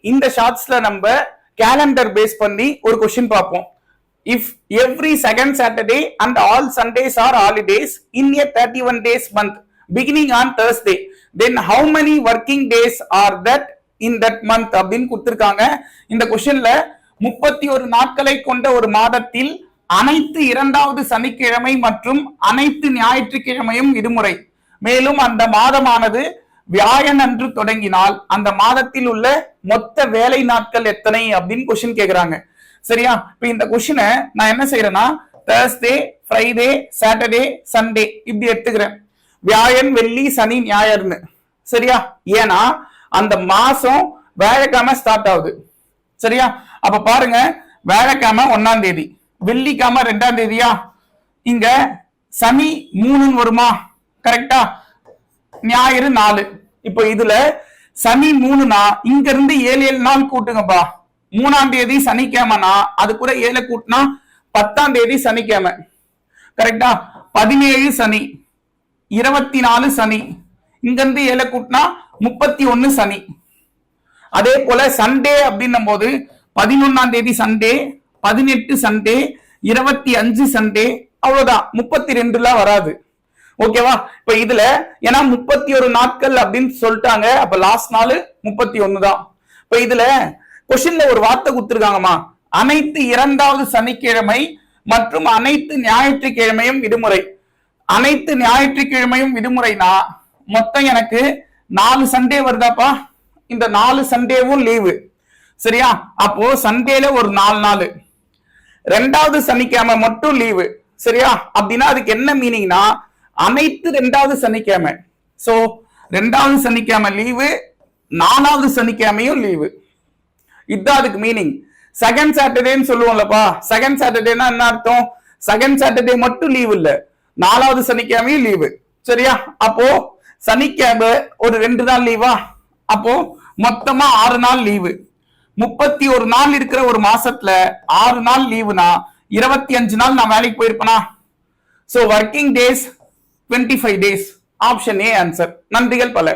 இந்த ஷார்ட்ஸ்ல நம்ம calendar base பண்ணி ஒரு கொஸ்டின் பார்ப்போம். If every second Saturday and all Sundays are holidays in a 31 days month beginning on Thursday, then how many working days are that in that month அப்படின்னு கொடுத்திருக்காங்க. இந்த கொஸ்டின்ல 31 நாட்களை கொண்ட ஒரு மாதத்தில் அனைத்து இரண்டாவது சனிக்கிழமை மற்றும் அனைத்து ஞாயிற்றுக்கிழமையும் விடுமுறை. மேலும் அந்த மாதமானது வியாழன் அன்று தொடங்கினால் அந்த மாதத்தில் உள்ள மொத்த வேலை நாட்கள் எத்தனை அப்படின்னு கொஸ்டின் கேக்குறாங்க. சரியா? இப்ப இந்த கொஸ்டினை நான் என்ன செய்யறேன்னா Thursday, Friday, Saturday, Sunday இப்படி எடுத்துக்கிறேன். வியாழன், வெள்ளி, சனி, ஞாயிறுன்னு. சரியா? ஏன்னா அந்த மாசம் வியாழக்கிழமை ஸ்டார்ட் ஆகுது. சரியா? அப்ப பாருங்க, வியாழக்கிழமை 1ஆம் தேதி, வெள்ளிக்கிழமை 2ஆம் தேதியா, இங்க சனி 3 வருமா? கரெக்டா? ஞாயிறு 4. இப்போ இதுல சனி 3னா இங்க இருந்து 7 நாள் கூட்டுங்கப்பா. 3ஆம் தேதி சனிக்கிழமைனா அது கூட 7 கூட்டினா 10ஆம் தேதி சனிக்கிழமை. கரெக்டா? 17 சனி, 24 சனி, இங்க இருந்து 7 கூட்டினா 31 சனி. அதே போல சண்டே அப்படின்னும் போது 11ஆம் தேதி சண்டே, 18 சண்டே, 25 சண்டே, அவ்வளவுதான். 32 வராது. ஓகேவா? இப்ப இதுல ஏன்னா 31 நாட்கள் அப்படின்னு சொல்லிட்டாங்க, அப்ப லாஸ்ட் நாள் 31 தான். இப்ப இதுல கொஸ்டின்ல ஒரு வார்த்தை கொடுத்திருக்காங்கம்மா, அனைத்து இரண்டாவது சனிக்கிழமை மற்றும் அனைத்து ஞாயிற்றுக்கிழமையும் விடுமுறை. அனைத்து ஞாயிற்றுக்கிழமையும் விடுமுறைனா மொத்தம் எனக்கு 4 சண்டே வருதாப்பா. இந்த 4 சண்டேவும் லீவு. சரியா? அப்போ சண்டேல ஒரு 4 நாள், 2வது சனிக்கிழமை மட்டும் லீவு. சரியா? அப்படின்னா அதுக்கு என்ன மீனிங்னா அனைத்து 2வது சனிக்கிழமை. சோ 2வது சனிக்கிழமை லீவு, 4வது சனிக்கிழமையும் லீவு. இதுதான் அதுக்கு மீனிங். செகண்ட் சாட்டர்டேன்னு சொல்லுவோம்லப்பா. செகண்ட் சாட்டர்டேனா என்ன அர்த்தம்? செகண்ட் சாட்டர்டே மட்டும் லீவு இல்ல, 4வது சனிக்கிழமையும் லீவு. சரியா? அப்போ சனிக்கிழமை ஒரு 2 நாள் லீவா, அப்போ மொத்தமா 6 நாள் லீவு. 31 நாள் இருக்கிற ஒரு மாசத்துல 6 நாள் லீவுனா 25 நாள் நான் வேலைக்கு போயிருப்பேனா? சோ working days 25 days. Option A answer. நன்றிகள் பல.